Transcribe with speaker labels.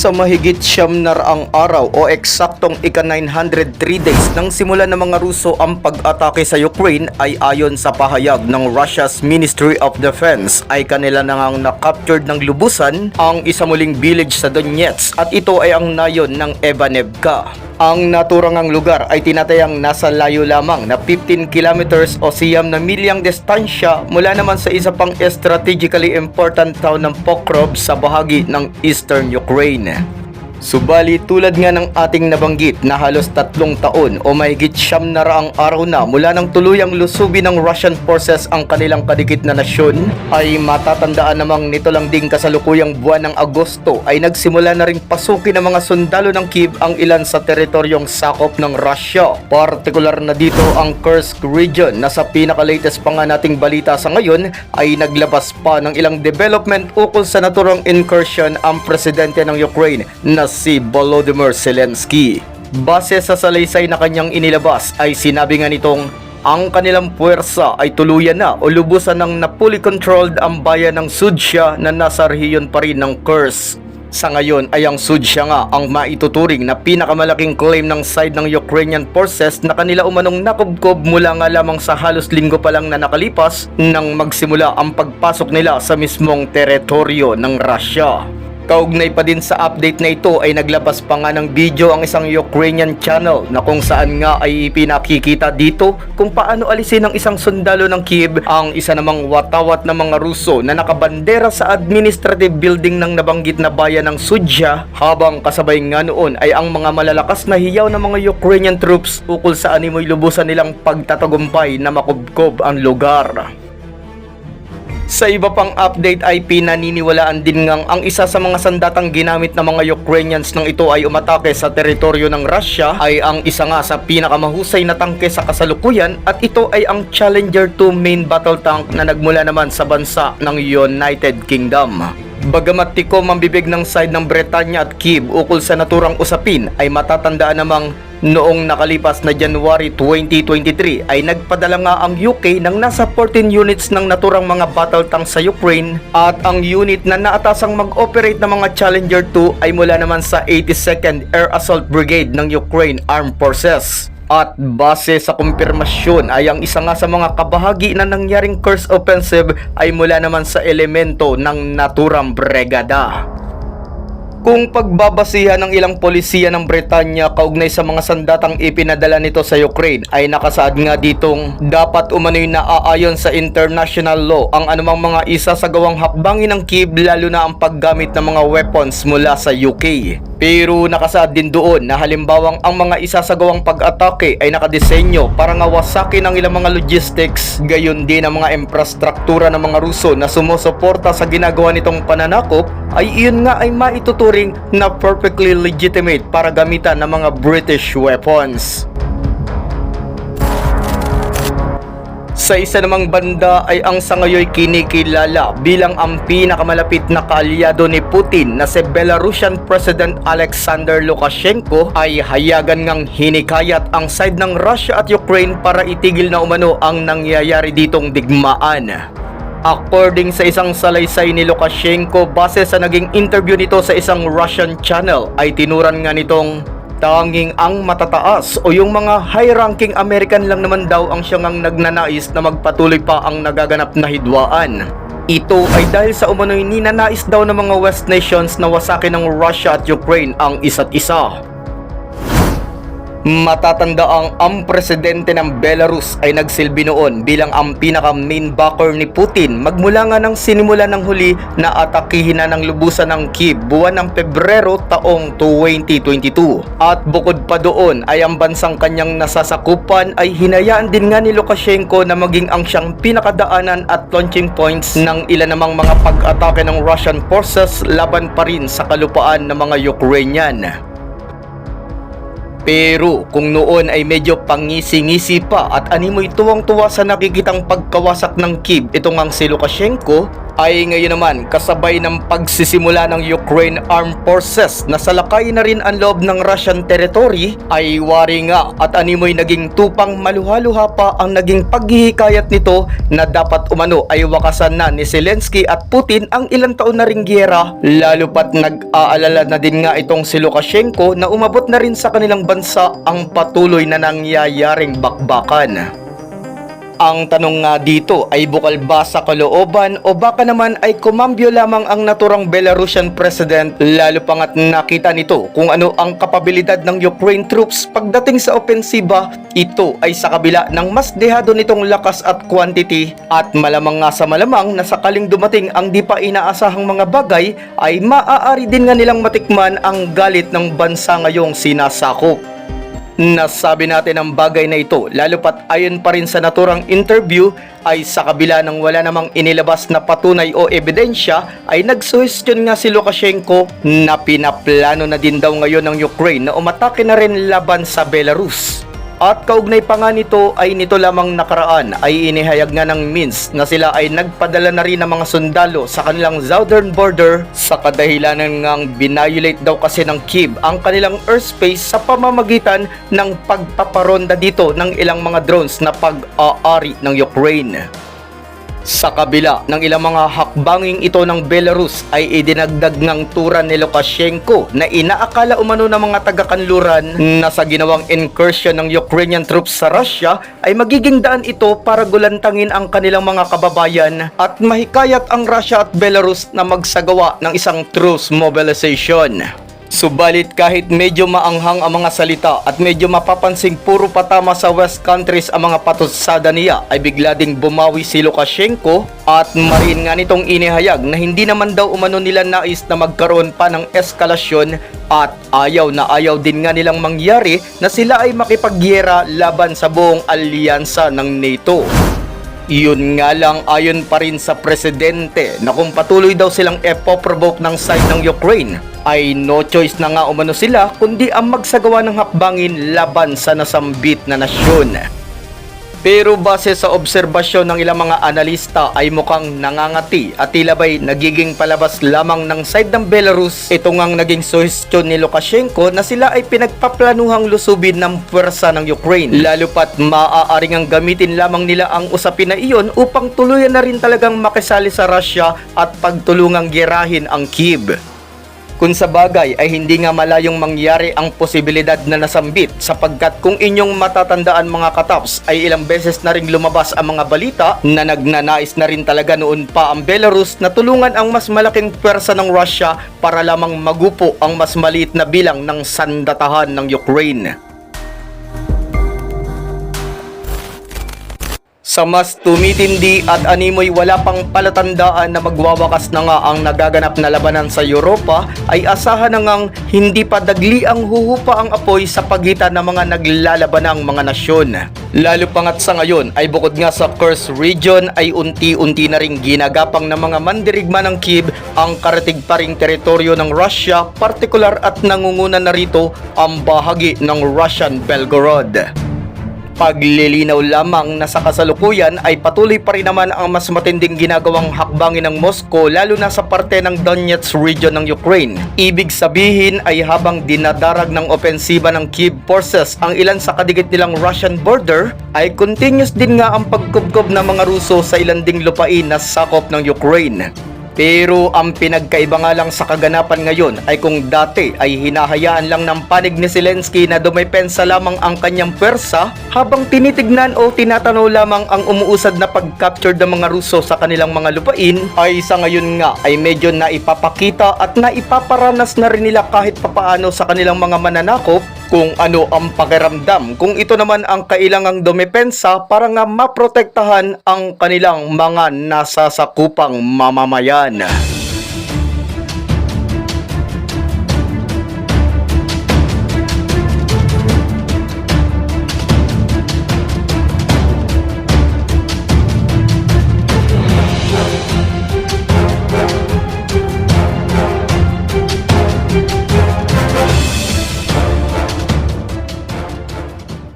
Speaker 1: Sa mahigit 900 araw o eksaktong ika-903 days nang simula ng mga Ruso ang pag-atake sa Ukraine ay ayon sa pahayag ng Russia's Ministry of Defense ay kanila nang na-captured ng lubusan ang isa muling village sa Donetsk at ito ay ang nayon ng Evanevka. Ang naturangang lugar ay tinatayang nasa layo lamang na 15 kilometers o 9 na milyang distansya mula naman sa isa pang strategically important town ng Pokrov sa bahagi ng eastern Ukraine. Subalit tulad nga ng ating nabanggit na halos 3 taon o mahigit 900 araw na mula nang tuluyang lusubi ng Russian forces ang kanilang kadikit na nasyon, ay matatandaan namang nito lang ding kasalukuyang buwan ng Agosto ay nagsimula na ring pasukin ng mga sundalo ng Kyiv ang ilan sa teritoryong sakop ng Russia. Partikular na dito ang Kursk region na sa pinaka-latest pa nga nating balita sa ngayon ay naglabas pa ng ilang development ukol sa naturang incursion ang presidente ng Ukraine na si Volodymyr Zelensky. Base sa salaysay na kanyang inilabas ay sinabi nga nitong ang kanilang puwersa ay tuluyan na o lubusan ng na-fully controlled ang bayan ng Sudzha na nasa rehiyon pa rin ng Kursk. Sa ngayon ay ang Sudzha nga ang maituturing na pinakamalaking claim ng side ng Ukrainian forces na kanila umanong nakubkob mula nga lamang sa halos linggo pa lang na nakalipas nang magsimula ang pagpasok nila sa mismong teritoryo ng Russia. Kaugnay pa din sa update na ito ay naglabas pa nga ng video ang isang Ukrainian channel na kung saan nga ay pinakikita dito kung paano alisin ng isang sundalo ng Kyiv ang isa namang watawat na mga Ruso na nakabandera sa administrative building ng nabanggit na bayan ng Sudzha, habang kasabay nga noon ay ang mga malalakas na hiyaw ng mga Ukrainian troops ukol sa animoy lubusan nilang pagtatagumpay na makubkob ang lugar. Sa iba pang update ay pinaniniwalaan din ngang ang isa sa mga sandatang ginamit ng mga Ukrainians nang ito ay umatake sa teritoryo ng Russia ay ang isa nga sa pinakamahusay na tangke sa kasalukuyan at ito ay ang Challenger 2 main battle tank na nagmula naman sa bansa ng United Kingdom. Bagamat tikom ang bibig ng side ng Bretanya at Kyiv ukol sa naturang usapin ay matatandaan namang noong nakalipas na January 2023 ay nagpadala nga ang UK ng nasa 14 units ng naturang mga battle tanks sa Ukraine at ang unit na naatasang mag-operate ng mga Challenger 2 ay mula naman sa 82nd Air Assault Brigade ng Ukraine Armed Forces. At base sa kumpirmasyon ay ang isa nga sa mga kabahagi na nangyaring Kursk offensive ay mula naman sa elemento ng naturang brigada. Kung pagbabasihan ng ilang polisiya ng Bretanya kaugnay sa mga sandatang ipinadala nito sa Ukraine ay nakasaad nga ditong dapat umano'y naaayon sa international law ang anumang mga isasagawang hakbangin ng Kyiv lalo na ang paggamit ng mga weapons mula sa UK. Pero nakasaad din doon na halimbawang ang mga isasagawang pag-atake ay nakadesenyo para nga wasakin ang ilang mga logistics, gayon din ang mga infrastruktura ng mga Ruso na sumusuporta sa ginagawa nitong pananakop ay iyon nga ay maituturing na perfectly legitimate para gamitan ng mga British weapons. Sa isa namang banda ay ang sa ngayoy kinikilala bilang ang pinakamalapit na kaalyado ni Putin na si Belarusian President Alexander Lukashenko ay hayagan ngang hinikayat ang side ng Russia at Ukraine para itigil na umano ang nangyayari ditong digmaan. According sa isang salaysay ni Lukashenko base sa naging interview nito sa isang Russian channel ay tinuran nga nitong tanging ang matataas o yung mga high-ranking American lang naman daw ang siyang nagnanais na magpatuloy pa ang nagaganap na hidwaan. Ito ay dahil sa umano'y ninanais daw ng mga West nations na wasakin ng Russia at Ukraine ang isa't isa. Matatanda ang presidente ng Belarus ay nagsilbi noon bilang ang pinaka-main backer ni Putin magmula nga ng sinimula ng huli na atakihin na ng lubusan ng Kyiv buwan ng Pebrero taong 2022. At bukod pa doon ay ang bansang kanyang nasasakupan ay hinayaan din nga ni Lukashenko na maging ang siyang pinakadaanan at launching points ng ilan namang mga pag-atake ng Russian forces laban pa rin sa kalupaan ng mga Ukrainian. Pero kung noon ay medyo pangisi-ngisi pa at animoy tuwang-tuwa sa nakikitang pagkawasak ng Kyiv itong ang si Lukashenko, ay ngayon naman kasabay ng pagsisimula ng Ukraine Armed Forces na salakay na rin ang loob ng Russian territory, ay wari nga at animoy naging tupang maluha-luha pa ang naging paghihikayat nito na dapat umano ay wakasan na ni Zelensky at Putin ang ilang taon na ring giyera, lalo pat nag-aalala na din nga itong si Lukashenko na umabot na rin sa kanilang bansa ang patuloy na nangyayaring bakbakan. Ang tanong nga dito ay bukal ba sa kalooban o baka naman ay kumambyo lamang ang naturang Belarusian president, lalo pa nga't nakita nito kung ano ang kapabilidad ng Ukraine troops pagdating sa opensiba. Ito ay sa kabila ng mas dehado nitong lakas at quantity, at malamang nga sa malamang na sakaling dumating ang di pa inaasahang mga bagay ay maaari din nga nilang matikman ang galit ng bansa ngayong sinasakop. Nasabi natin ang bagay na ito lalo pat ayon pa rin sa naturang interview ay sa kabila ng wala namang inilabas na patunay o ebidensya ay nagsuhestyon nga si Lukashenko na pinaplano na din daw ngayon ng Ukraine na umatake na rin laban sa Belarus. At kaugnay pa nga nito ay nito lamang nakaraan ay inihayag nga ng Minsk na sila ay nagpadala na rin ng mga sundalo sa kanilang southern border sa kadahilanan ngang binayolate daw kasi ng Kyiv ang kanilang airspace sa pamamagitan ng pagpaparonda dito ng ilang mga drones na pag-aari ng Ukraine. Sa kabila ng ilang mga hakbanging ito ng Belarus ay idinagdag ng turan ni Lukashenko na inaakala umano ng mga taga-kanluran na sa ginawang incursion ng Ukrainian troops sa Russia ay magiging daan ito para gulantangin ang kanilang mga kababayan at mahikayat ang Russia at Belarus na magsagawa ng isang truce mobilization. Subalit kahit medyo maanghang ang mga salita at medyo mapapansing puro patama sa West countries ang mga patusada niya ay bigla ding bumawi si Lukashenko at marin nga nitong inihayag na hindi naman daw umano nila nais na magkaroon pa ng eskalasyon at ayaw na ayaw din nga nilang mangyari na sila ay makipagyera laban sa buong alyansa ng NATO. Iyon nga lang ayon pa rin sa presidente na kung patuloy daw silang epoprovoke ng side ng Ukraine ay no choice na nga umano sila kundi ang magsagawa ng hakbangin laban sa nasambit na nasyon. Pero base sa obserbasyon ng ilang mga analista ay mukhang nangangati at tila ba'y nagiging palabas lamang ng side ng Belarus ito ngang naging suhestyon ni Lukashenko na sila ay pinagpaplanuhang lusubin ng puwersa ng Ukraine, lalo pat maaaring ang gamitin lamang nila ang usapin na iyon upang tuluyan na rin talagang makisali sa Russia at pagtulungang gerahin ang Kyiv. Kung sa bagay ay hindi nga malayong mangyari ang posibilidad na nasambit sapagkat kung inyong matatandaan mga kataps ay ilang beses na ring lumabas ang mga balita na nagnanais na rin talaga noon pa ang Belarus na tulungan ang mas malaking pwersa ng Russia para lamang magupo ang mas maliit na bilang ng sandatahan ng Ukraine. Sa mas tumitindi at animoy wala pang palatandaan na magwawakas na nga ang nagaganap na labanan sa Europa ay asahan na ngang hindi pa dagli ang huhupa ang apoy sa pagitan ng mga naglalabanang mga nasyon. Lalo pa nga't sa ngayon ay bukod nga sa Kursk region ay unti-unti na ring ginagapang ng mga mandirigma ng Kyiv ang karatig pa ring teritoryo ng Russia, partikular at nangunguna na rito ang bahagi ng Russian Belgorod. Paglilinaw lamang na sa kasalukuyan ay patuloy pa rin naman ang mas matinding ginagawang hakbangin ng Moscow lalo na sa parte ng Donetsk region ng Ukraine. Ibig sabihin ay habang dinadarag ng opensiba ng Kyiv forces ang ilan sa kadigit nilang Russian border ay continuous din nga ang pagkubkob ng mga Ruso sa ilan ding lupain na sakop ng Ukraine. Pero ang pinagkaiba nga lang sa kaganapan ngayon ay kung dati ay hinahayaan lang ng panig ni Zelensky na dumepensa lamang ang kanyang pwersa habang tinitignan o tinatanaw lamang ang umuusad na pag-capture ng mga Ruso sa kanilang mga lupain ay sa ngayon nga ay medyo naipapakita at naipaparanas na rin nila kahit papaano sa kanilang mga mananakop kung ano ang pakiramdam kung ito naman ang kailangang dumepensa para nga maprotektahan ang kanilang mga nasasakupang mamamayan.